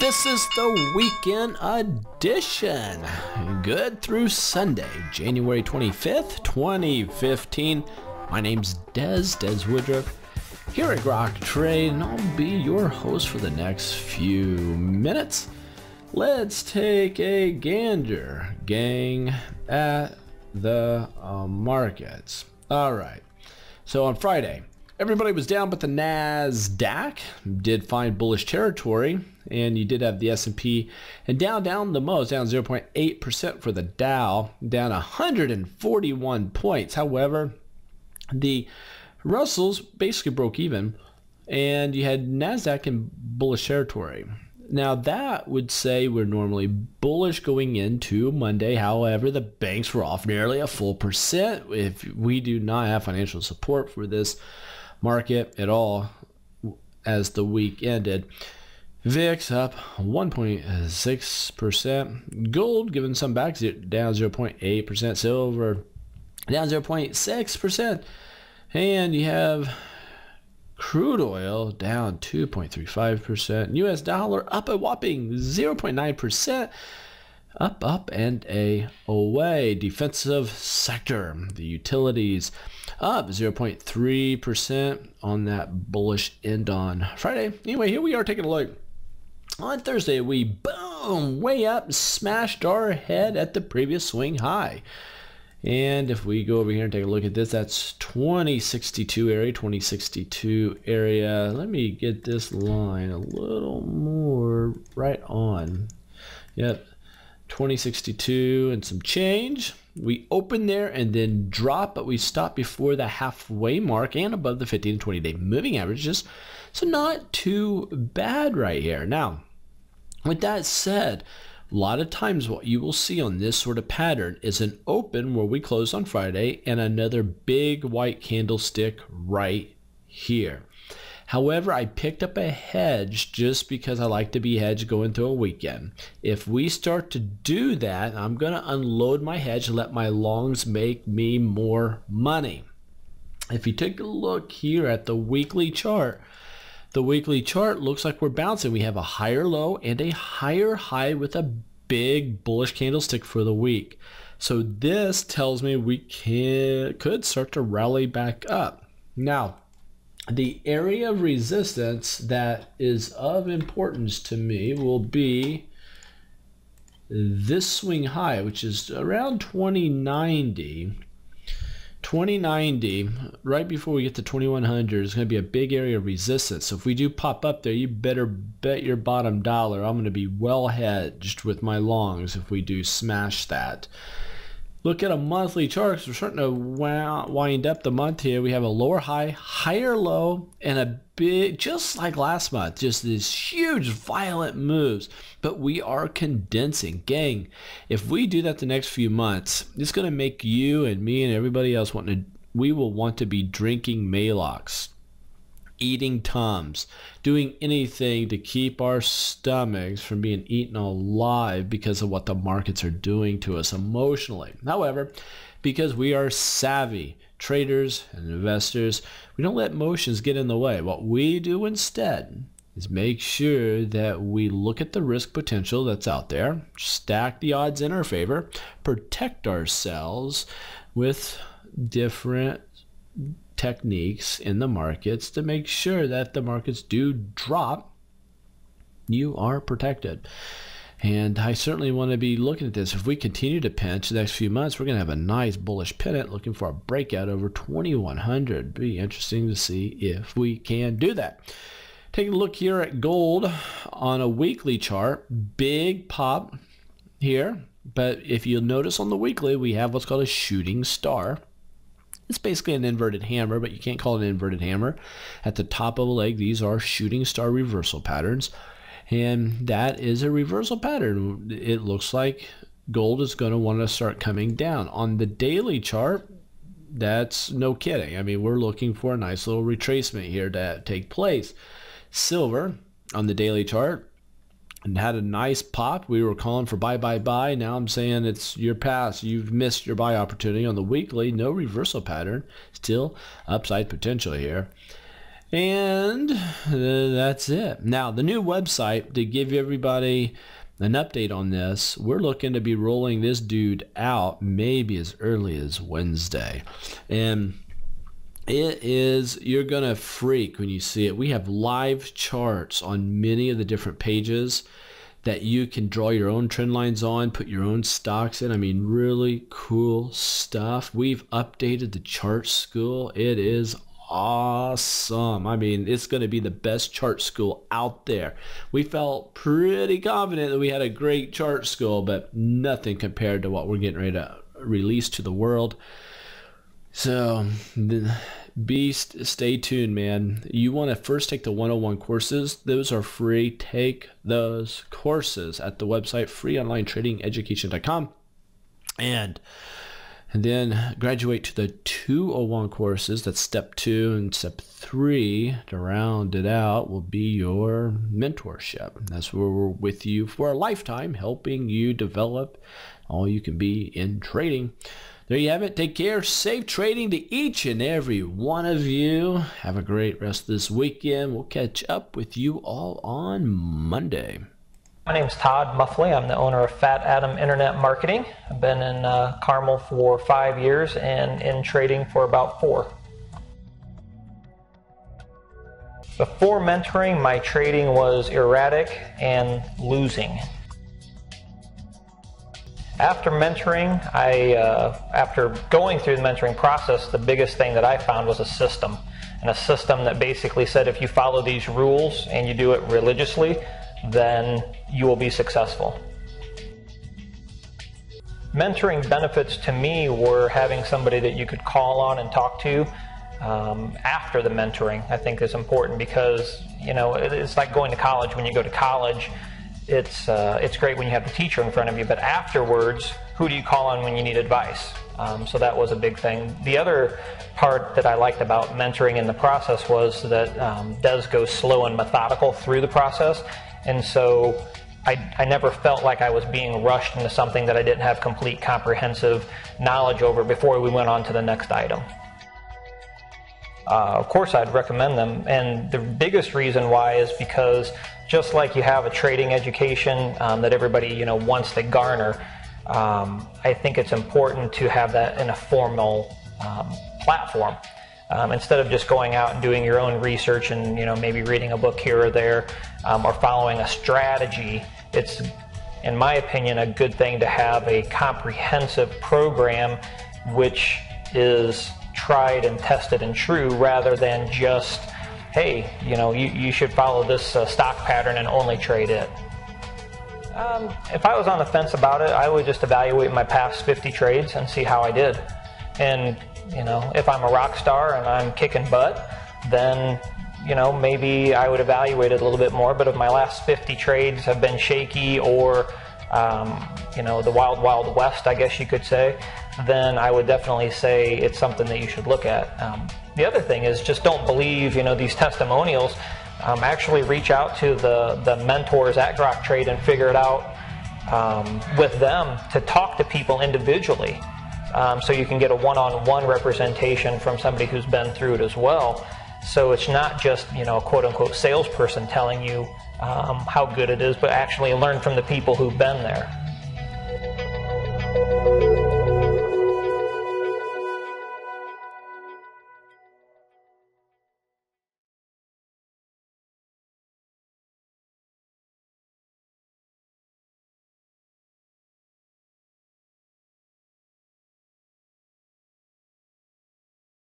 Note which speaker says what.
Speaker 1: This is the weekend edition. Good through Sunday, January 25th, 2015. My name's Des Woodruff here at Grok Trade, and I'll be your host for the next few minutes. Let's take a gander, gang, at the markets. All right. So on Friday, everybody was down, but the NASDAQ did find bullish territory, and you did have the S&P and down the most, down 0.8% for the Dow, down 141 points. However, the Russells basically broke even, and you had NASDAQ in bullish territory. Now that would say we're normally bullish going into Monday. However, the banks were off nearly a full percent. If we do not have financial support for this market at all as the week ended. VIX up 1.6%. Gold giving some back, down 0.8%. Silver down 0.6%. And you have crude oil down 2.35%. US dollar up a whopping 0.9%. Up and away. Defensive sector, the utilities up 0.3% on that bullish end on Friday. Anyway, here we are taking a look. On Thursday, we boom, way up, smashed our head at the previous swing high. And if we go over here and take a look at this, that's 2062 area. Let me get this line a little more right on. Yep, 2062 and some change. We opened there and then dropped, but we stopped before the halfway mark and above the 15 and 20 day moving averages. So not too bad right here. Now, with that said, a lot of times what you will see on this sort of pattern is an open where we closed on Friday and another big white candlestick right here. However, I picked up a hedge just because I like to be hedged going through a weekend. If we start to do that, I'm going to unload my hedge and let my longs make me more money. If you take a look here at the weekly chart looks like we're bouncing. We have a higher low and a higher high with a big bullish candlestick for the week. So this tells me we could start to rally back up. Now, the area of resistance that is of importance to me will be this swing high, which is around 2090. 2090, right before we get to 2100, is going to be a big area of resistance. So if we do pop up there, you better bet your bottom dollar I'm going to be well hedged with my longs if we do smash that. Look at a monthly chart, because we're starting to wind up the month here. We have a lower high, higher low, and a big, just like last month, just these huge violent moves. But we are condensing. Gang, if we do that the next few months, it's going to make you and me and everybody else we will want to be drinking Maalox, eating Tums, doing anything to keep our stomachs from being eaten alive because of what the markets are doing to us emotionally. However, because we are savvy traders and investors, we don't let emotions get in the way. What we do instead is make sure that we look at the risk potential that's out there, stack the odds in our favor, protect ourselves with different techniques in the markets to make sure that the markets do drop, you are protected. And I certainly want to be looking at this. If we continue to pinch the next few months, we're going to have a nice bullish pennant looking for a breakout over 2100. Be interesting to see if we can do that. Take a look here at gold on a weekly chart. Big pop here, but if you'll notice on the weekly, we have what's called a shooting star. It's basically an inverted hammer, but you can't call it an inverted hammer. At the top of a leg, these are shooting star reversal patterns, and that is a reversal pattern. It looks like gold is going to want to start coming down. On the daily chart, that's no kidding. I mean, we're looking for a nice little retracement here to take place. Silver on the daily chart and had a nice pop. We were calling for buy. Now I'm saying it's your pass. You've missed your buy opportunity on the weekly. No reversal pattern. Still upside potential here. And that's it. Now, the new website, to give everybody an update on this, we're looking to be rolling this dude out maybe as early as Wednesday. And it is, you're going to freak when you see it. We have live charts on many of the different pages that you can draw your own trend lines on, put your own stocks in. I mean, really cool stuff. We've updated the chart school. It is awesome. I mean, it's going to be the best chart school out there. We felt pretty confident that we had a great chart school, but nothing compared to what we're getting ready to release to the world. So stay tuned, man. You want to first take the 101 courses. Those are free. Take those courses at the website freeonlinetradingeducation.com, and then graduate to the 201 courses. That's step 2, and step 3 to round it out will be your mentorship. That's where we're with you for a lifetime, helping you develop all you can be in trading. There you have it. Take care. Safe trading to each and every one of you. Have a great rest of this weekend. We'll catch up with you all on Monday.
Speaker 2: My name's Todd Muffley. I'm the owner of Fat Adam Internet Marketing. I've been in Carmel for 5 years and in trading for about 4. Before mentoring, my trading was erratic and losing. After mentoring, after going through the mentoring process, the biggest thing that I found was a system. And a system that basically said if you follow these rules and you do it religiously, then you will be successful. Mentoring benefits to me were having somebody that you could call on and talk to after the mentoring. I think is important because, you know, it's like going to college. When you go to college, it's great when you have the teacher in front of you, but afterwards, who do you call on when you need advice? So that was a big thing. The other part that I liked about mentoring in the process was that Des goes slow and methodical through the process, and so I never felt like I was being rushed into something that I didn't have complete comprehensive knowledge over before we went on to the next item. Of course, I'd recommend them, and the biggest reason why is because just like you have a trading education that everybody wants to garner, I think it's important to have that in a formal platform. Instead of just going out and doing your own research and maybe reading a book here or there or following a strategy, it's, in my opinion, a good thing to have a comprehensive program which is tried and tested and true, rather than just, hey, you should follow this stock pattern and only trade it. If I was on the fence about it, I would just evaluate my past 50 trades and see how I did. And if I'm a rock star and I'm kicking butt, then maybe I would evaluate it a little bit more. But if my last 50 trades have been shaky or the wild, wild west, I guess you could say, then I would definitely say it's something that you should look at. The other thing is just don't believe these testimonials. Actually reach out to the mentors at Grok Trade and figure it out with them, to talk to people individually, so you can get a one-on-one representation from somebody who's been through it as well. So it's not just a quote-unquote salesperson telling you how good it is, but actually learn from the people who've been there.